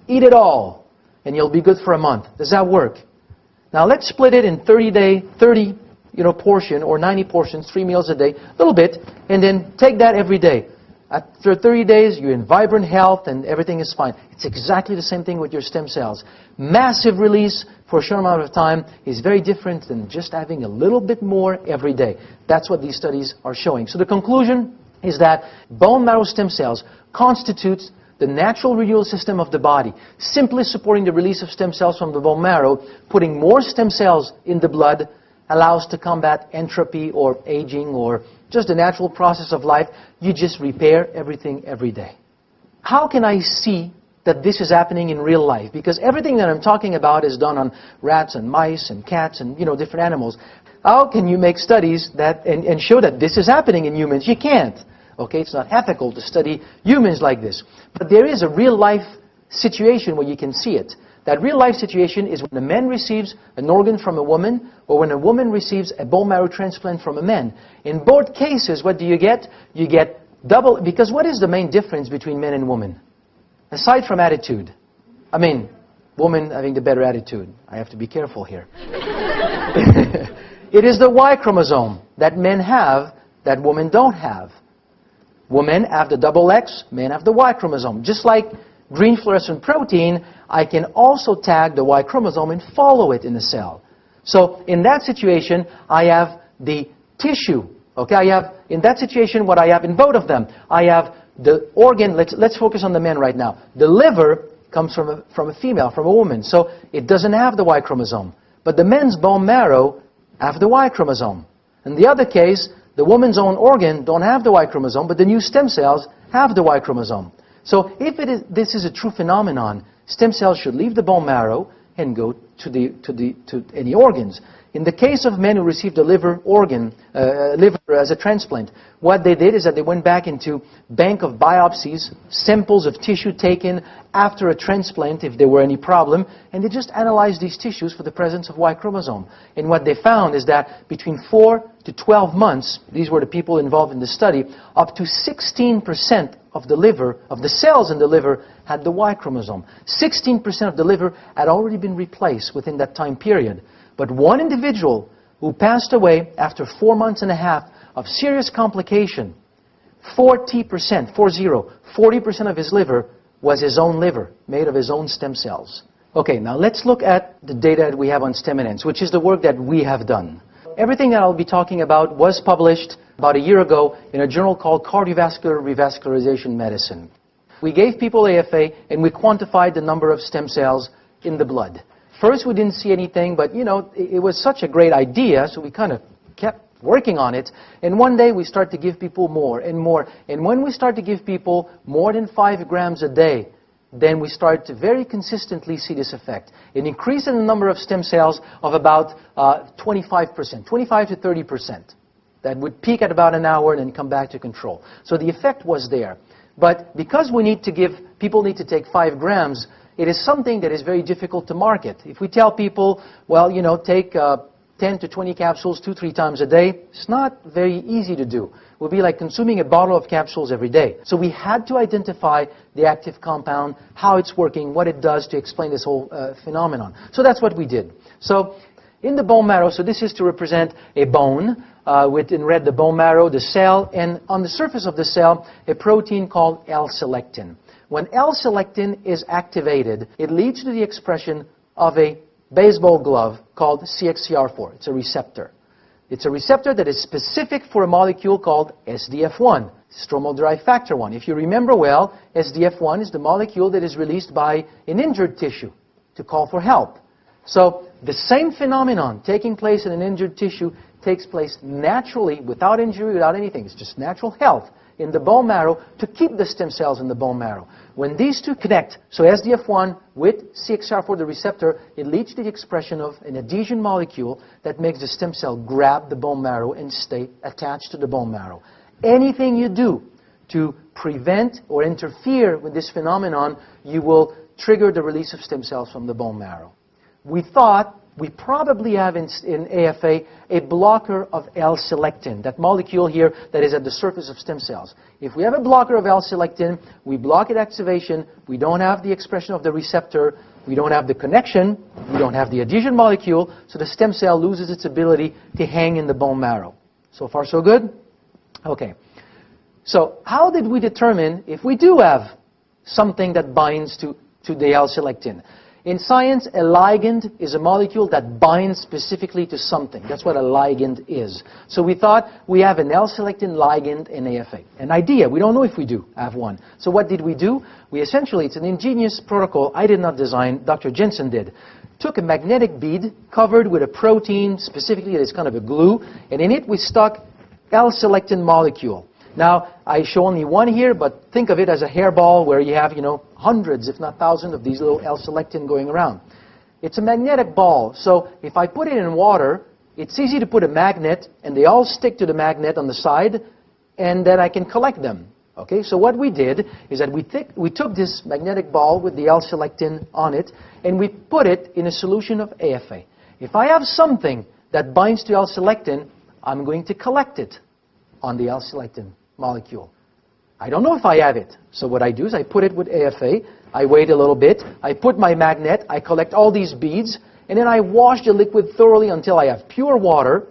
Eat it all, and you'll be good for a month. Does that work? Now let's split it in 30 portion or 90 portions, 3 meals a day, a little bit, and then take that every day. After 30 days, you're in vibrant health and everything is fine. It's exactly the same thing with your stem cells. Massive release for a short amount of time is very different than just having a little bit more every day. That's what these studies are showing. So the conclusion is that bone marrow stem cells constitutes the natural renewal system of the body, simply supporting the release of stem cells from the bone marrow. Putting more stem cells in the blood allows to combat entropy or aging or just the natural process of life. You just repair everything every day. How can I see that this is happening in real life? Because everything that I'm talking about is done on rats and mice and cats and different animals. How can you make studies that and show that this is happening in humans? You can't. Okay, it's not ethical to study humans like this. But there is a real life situation where you can see it. That real life situation is when a man receives an organ from a woman or when a woman receives a bone marrow transplant from a man. In both cases, what do you get? You get double, because what is the main difference between men and women? Aside from attitude. I mean, women having the better attitude. I have to be careful here. It is the Y chromosome that men have that women don't have. Women have the double X, men have the Y chromosome. Just like green fluorescent protein, I can also tag the Y chromosome and follow it in the cell. So in that situation, I have the tissue. Okay, I have, in that situation, what I have in both of them. I have the organ, let's focus on the man right now. The liver comes from a female, from a woman, so it doesn't have the Y chromosome. But the men's bone marrow have the Y chromosome. In the other case, the woman's own organ don't have the Y chromosome, but the new stem cells have the Y chromosome. So if this is a true phenomenon, stem cells should leave the bone marrow and go to any organs. In the case of men who received a liver as a transplant, what they did is that they went back into bank of biopsies, samples of tissue taken after a transplant if there were any problem, and they just analyzed these tissues for the presence of Y chromosome. And what they found is that between 4 to 12 months, these were the people involved in the study, up to 16% of the liver, of the cells in the liver, had the Y chromosome. 16% of the liver had already been replaced within that time period. But one individual who passed away after 4 months and a half of serious complication, 40% of his liver was his own liver, made of his own stem cells. Okay, now let's look at the data that we have on STEMinence, which is the work that we have done. Everything that I'll be talking about was published about a year ago in a journal called Cardiovascular Revascularization Medicine. We gave people AFA and we quantified the number of stem cells in the blood. First, we didn't see anything, but it was such a great idea, so we kind of kept working on it. And one day, we started to give people more and more. And when we start to give people more than 5 grams a day, then we start to very consistently see this effect. An increase in the number of stem cells of about 25%, 25 to 30%. That would peak at about an hour and then come back to control. So the effect was there. But because people need to take 5 grams, it is something that is very difficult to market. If we tell people, well, take 10 to 20 capsules 2-3 times a day, it's not very easy to do. It would be like consuming a bottle of capsules every day. So we had to identify the active compound, how it's working, what it does to explain this whole phenomenon. So that's what we did. So in the bone marrow, so this is to represent a bone, with in red the bone marrow, the cell, and on the surface of the cell, a protein called L-selectin. When L-selectin is activated, it leads to the expression of a baseball glove called CXCR4. It's a receptor. It's a receptor that is specific for a molecule called SDF1, stromal-derived factor 1. If you remember well, SDF1 is the molecule that is released by an injured tissue to call for help. So the same phenomenon taking place in an injured tissue takes place naturally, without injury, without anything. It's just natural health in the bone marrow to keep the stem cells in the bone marrow. When these two connect, so SDF1 with CXCR4, the receptor, it leads to the expression of an adhesion molecule that makes the stem cell grab the bone marrow and stay attached to the bone marrow. Anything you do to prevent or interfere with this phenomenon, you will trigger the release of stem cells from the bone marrow. we thought we probably have in AFA a blocker of L-selectin, that molecule here that is at the surface of stem cells. If we have a blocker of L-selectin, we block its activation, we don't have the expression of the receptor, we don't have the connection, we don't have the adhesion molecule, so the stem cell loses its ability to hang in the bone marrow. So far, so good? Okay. So how did we determine if we do have something that binds to the L-selectin? In science, a ligand is a molecule that binds specifically to something. That's what a ligand is. So we thought we have an L-selectin ligand in AFA. An idea. We don't know if we do have one. So what did we do? We essentially, it's an ingenious protocol I did not design, Dr. Jensen did. Took a magnetic bead covered with a protein, specifically it's kind of a glue, and in it we stuck L-selectin molecule. Now, I show only one here, but think of it as a hairball where you have, hundreds, if not thousands, of these little L-selectin going around. It's a magnetic ball, so if I put it in water, it's easy to put a magnet, and they all stick to the magnet on the side, and then I can collect them. Okay, so what we did is that we took this magnetic ball with the L-selectin on it, and we put it in a solution of AFA. If I have something that binds to L-selectin, I'm going to collect it on the L-selectin molecule. I don't know if I have it. So what I do is I put it with AFA, I wait a little bit, I put my magnet, I collect all these beads, and then I wash the liquid thoroughly until I have pure water,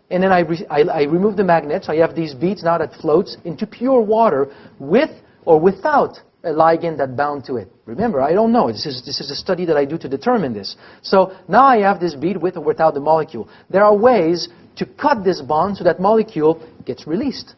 and then I remove the magnet, so I have these beads now that floats into pure water with or without a ligand that bound to it. Remember, I don't know. This is a study that I do to determine this. So now I have this bead with or without the molecule. There are ways to cut this bond so that molecule gets released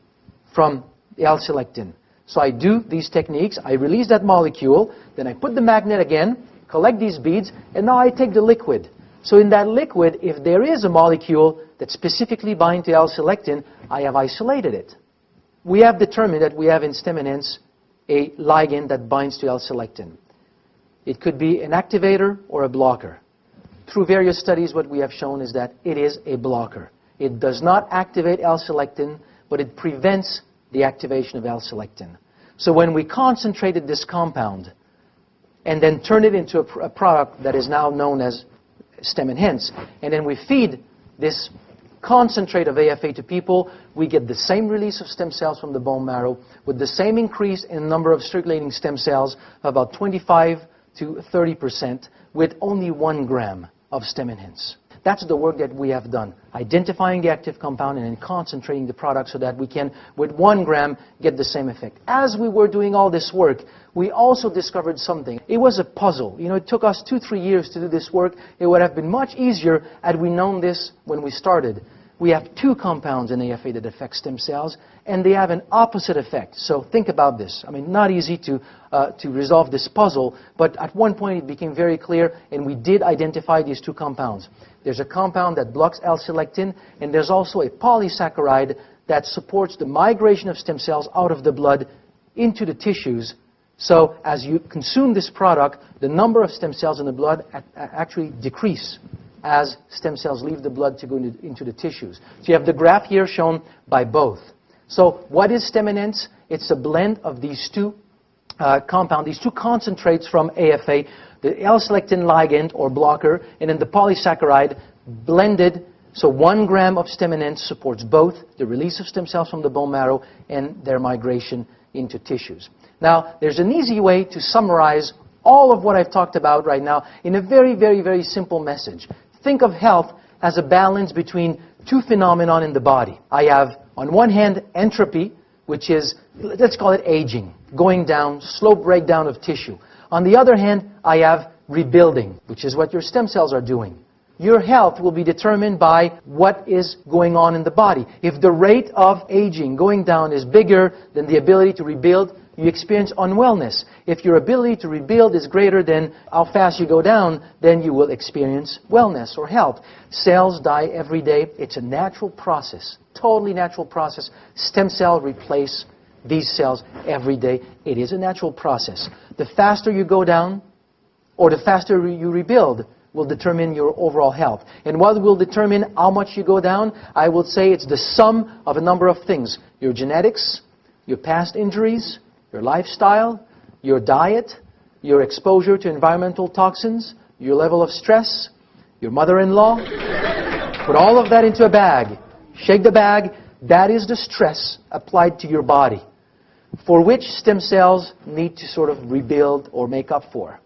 from the L-selectin. So I do these techniques, I release that molecule, then I put the magnet again, collect these beads, and now I take the liquid. So in that liquid, if there is a molecule that specifically binds to L-selectin, I have isolated it. We have determined that we have in stem enhance a ligand that binds to L-selectin. It could be an activator or a blocker. Through various studies, what we have shown is that it is a blocker. It does not activate L-selectin, but it prevents the activation of L-selectin. So when we concentrated this compound and then turn it into a product that is now known as Stem Enhance, and then we feed this concentrate of AFA to people, we get the same release of stem cells from the bone marrow with the same increase in number of circulating stem cells of about 25 to 30% with only 1 gram of Stem Enhance. That's the work that we have done, identifying the active compound and then concentrating the product so that we can, with 1 gram, get the same effect. As we were doing all this work, we also discovered something. It was a puzzle. It took us 2-3 years to do this work. It would have been much easier had we known this when we started. We have 2 compounds in AFA that affect stem cells, and they have an opposite effect. So think about this. I mean, not easy to resolve this puzzle, but at one point it became very clear, and we did identify these 2 compounds. There's a compound that blocks L-selectin, and there's also a polysaccharide that supports the migration of stem cells out of the blood into the tissues. So as you consume this product, the number of stem cells in the blood actually decrease as stem cells leave the blood to go into the tissues. So you have the graph here shown by both. So what is Stem Enhance? It's a blend of these 2 compounds, these 2 concentrates from AFA, the L-selectin ligand or blocker, and then the polysaccharide blended. So 1 gram of Stem Enhance supports both the release of stem cells from the bone marrow and their migration into tissues. Now, there's an easy way to summarize all of what I've talked about right now in a very, very, very simple message. Think of health as a balance between 2 phenomena in the body. I have, on one hand, entropy, which is, let's call it aging, going down, slow breakdown of tissue. On the other hand, I have rebuilding, which is what your stem cells are doing. Your health will be determined by what is going on in the body. If the rate of aging going down is bigger than the ability to rebuild, you experience unwellness. If your ability to rebuild is greater than how fast you go down, then you will experience wellness or health. Cells die every day. It's a natural process, totally natural process. Stem cells replace these cells every day. It is a natural process. The faster you go down or the faster you rebuild will determine your overall health. And what will determine how much you go down? I would say it's the sum of a number of things. Your genetics, your past injuries, your lifestyle, your diet, your exposure to environmental toxins, your level of stress, your mother-in-law. Put all of that into a bag. Shake the bag. That is the stress applied to your body, for which stem cells need to sort of rebuild or make up for.